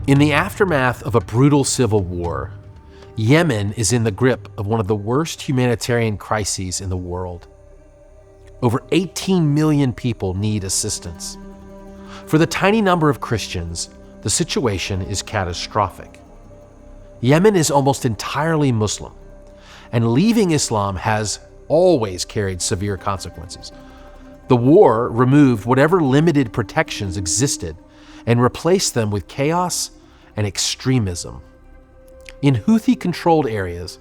In the aftermath of a brutal civil war, Yemen is in the grip of one of the worst humanitarian crises in the world. Over 18 million people need assistance. For the tiny number of Christians, the situation is catastrophic. Yemen is almost entirely Muslim, and leaving Islam has always carried severe consequences. The war removed whatever limited protections existed and replaced them with chaos and extremism. In Houthi-controlled areas,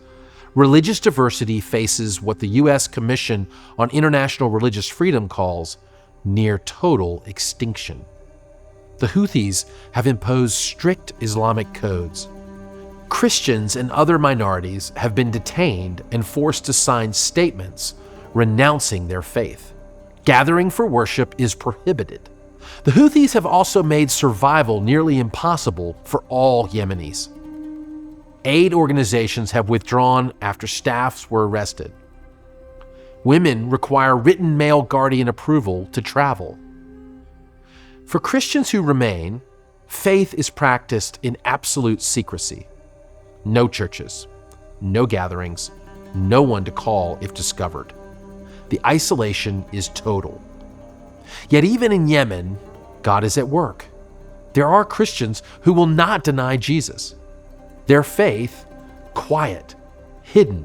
religious diversity faces what the U.S. Commission on International Religious Freedom calls near total extinction. The Houthis have imposed strict Islamic codes. Christians and other minorities have been detained and forced to sign statements renouncing their faith. Gathering for worship is prohibited. The Houthis have also made survival nearly impossible for all Yemenis. Aid organizations have withdrawn after staffs were arrested. Women require written male guardian approval to travel. For Christians who remain, faith is practiced in absolute secrecy. No churches, no gatherings, no one to call if discovered. The isolation is total. Yet even in Yemen, God is at work. There are Christians who will not deny Jesus. Their faith, quiet, hidden,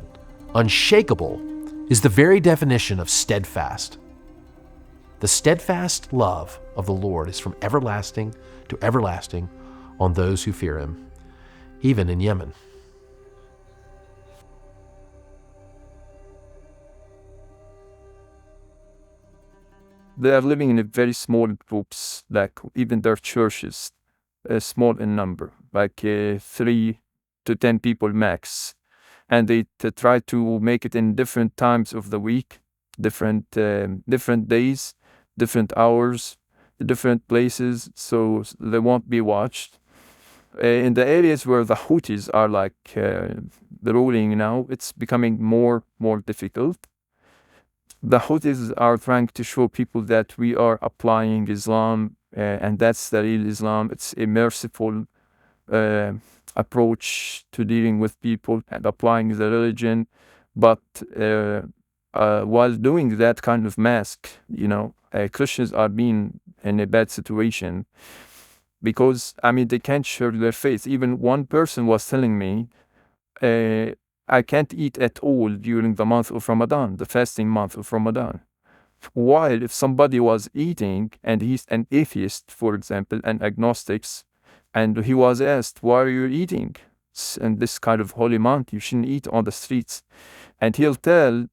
unshakable, is the very definition of steadfast. The steadfast love of the Lord is from everlasting to everlasting on those who fear Him, even in Yemen. They are living in very small groups, like even their churches, small in number, like 3 to 10 people max. And they try to make it in different times of the week, different days, different hours, different places, so they won't be watched. In the areas where the Houthis are like the ruling now, it's becoming more difficult. The Houthis are trying to show people that we are applying Islam, and that's the real Islam. It's a merciful approach to dealing with people and applying the religion. But while doing that kind of mask, Christians are being in a bad situation because, they can't share their faith. Even one person was telling me, I can't eat at all during the month of Ramadan, the fasting month of Ramadan. While if somebody was eating and he's an atheist, for example, and agnostics, and he was asked, why are you eating? In this kind of holy month, you shouldn't eat on the streets. And he'll tell,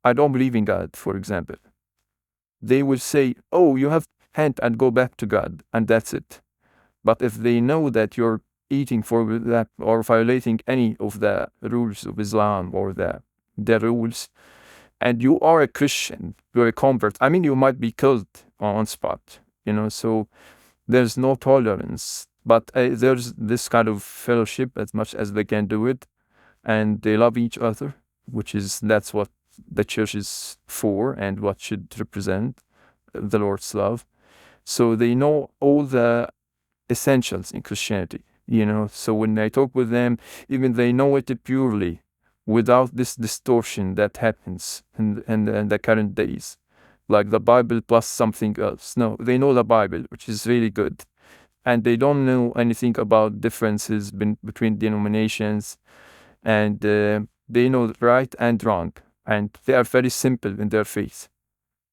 I don't believe in God, for example. They will say, oh, you have to repent and go back to God, and that's it. But if they know that you're eating for that or violating any of the rules of Islam or the rules, and you are a Christian, you're a convert, you might be killed on spot, so there's no tolerance. But there's this kind of fellowship as much as they can do it, and they love each other, that's what the church is for and what should represent the Lord's love. So they know all the essentials in Christianity. So when I talk with them, even they know it purely, without this distortion that happens in the current days, like the Bible plus something else. No, they know the Bible, which is really good, and they don't know anything about differences between denominations, and they know right and wrong, and they are very simple in their faith.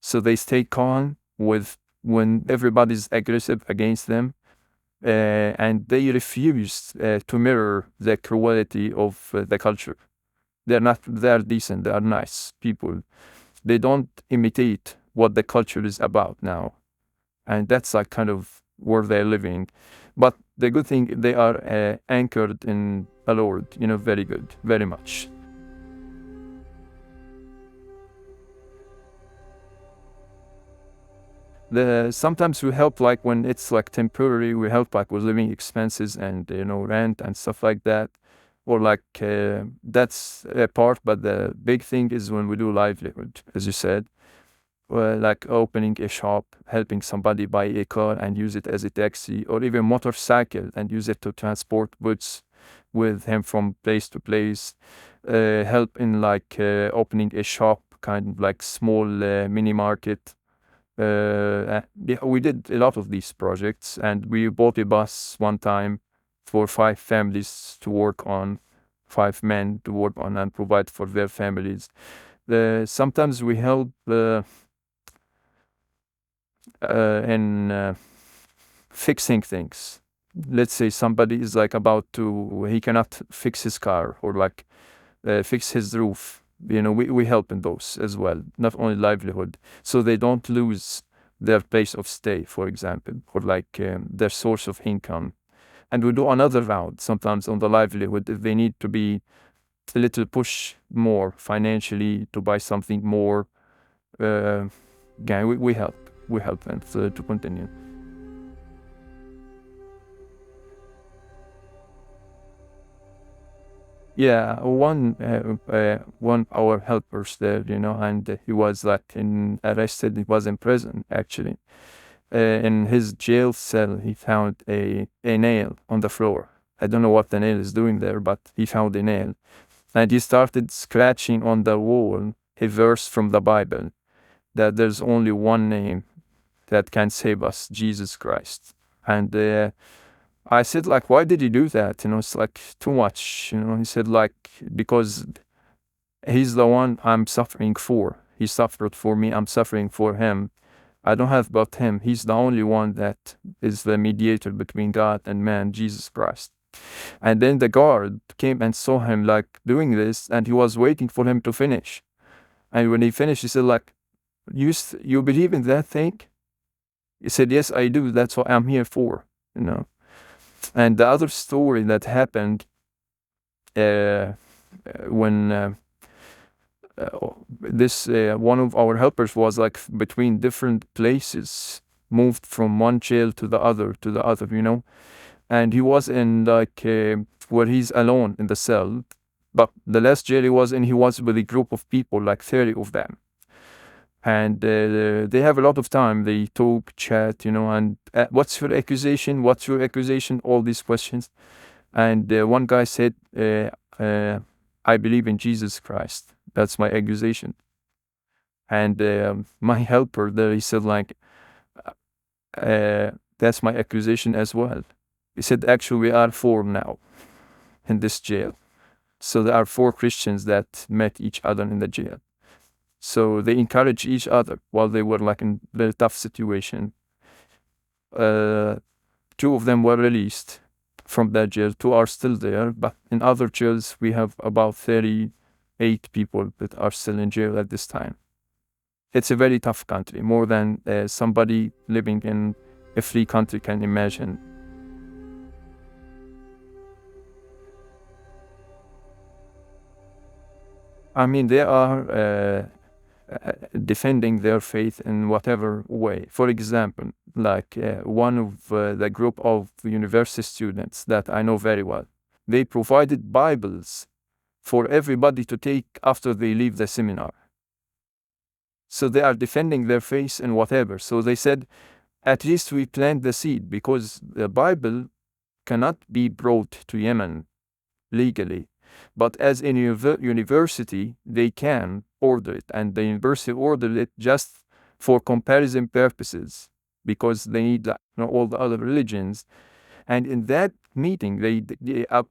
So they stay calm when everybody's aggressive against them. And they refuse to mirror the cruelty of the culture. They are decent, they are nice people. They don't imitate what the culture is about now. And that's like kind of where they're living. But the good thing, they are anchored in the Lord, very good, very much. Sometimes we help, like when it's like temporary, we help like with living expenses and rent and stuff like that, or like that's a part. But the big thing is when we do livelihood, as you said, like opening a shop, helping somebody buy a car and use it as a taxi, or even motorcycle and use it to transport goods with him from place to place. Help in like opening a shop, kind of like small mini market. Yeah, we did a lot of these projects, and we bought a bus one time for 5 families to work on, 5 men to work on and provide for their families. Sometimes we help in fixing things. Let's say somebody is like he cannot fix his car or like fix his roof. We help in those as well, not only livelihood, so they don't lose their place of stay, for example, or like their source of income. And we do another round sometimes on the livelihood if they need to be a little push more financially to buy something more. Yeah, we help them to continue. Yeah, one our helpers there, and he was like arrested. He was in prison actually. In his jail cell, he found a nail on the floor. I don't know what the nail is doing there, but he found a nail, and he started scratching on the wall a verse from the Bible that there's only one name that can save us, Jesus Christ. And I said, like, why did he do that? It's like too much. He said, like, because he's the one I'm suffering for. He suffered for me. I'm suffering for him. I don't have but him. He's the only one that is the mediator between God and man, Jesus Christ. And then the guard came and saw him like doing this, and he was waiting for him to finish. And when he finished, he said, like, you believe in that thing? He said, yes, I do. That's what I'm here for, And the other story that happened when this one of our helpers was like between different places, moved from one jail to the other, and he was in like where he's alone in the cell. But the last jail he was in, he was with a group of people, like 30 of them. And they have a lot of time. They talk, chat, and what's your accusation? What's your accusation? All these questions. And one guy said, I believe in Jesus Christ. That's my accusation. And my helper there, he said, like, that's my accusation as well. He said, actually, we are 4 now in this jail. So there are 4 Christians that met each other in the jail. So they encourage each other while they were like in a very tough situation. 2 of them were released from that jail. 2 are still there, but in other jails we have about 38 people that are still in jail at this time. It's a very tough country, more than somebody living in a free country can imagine. I mean, they are defending their faith in whatever way. For example, like one of the group of university students that I know very well, they provided Bibles for everybody to take after they leave the seminar. So they are defending their faith in whatever. So they said, at least we plant the seed, because the Bible cannot be brought to Yemen legally. But as a university, they can order it, and the university ordered it just for comparison purposes, because they need all the other religions. And in that meeting, they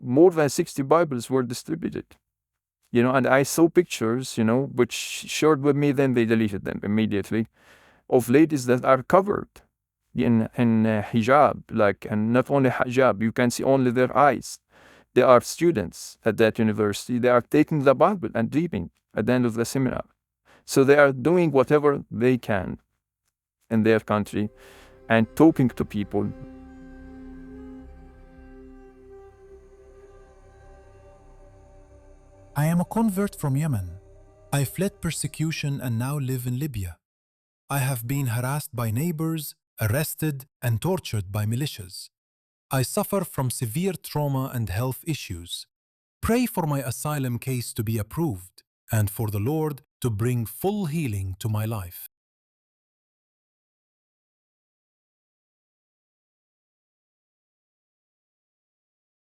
more than 60 Bibles were distributed. And I saw pictures, which shared with me, then they deleted them immediately, of ladies that are covered in hijab, and not only hijab, you can see only their eyes. They are students at that university. They are taking the Bible and reading at the end of the seminar. So they are doing whatever they can in their country and talking to people. I am a convert from Yemen. I fled persecution and now live in Libya. I have been harassed by neighbors, arrested, and tortured by militias. I suffer from severe trauma and health issues. Pray for my asylum case to be approved and for the Lord to bring full healing to my life.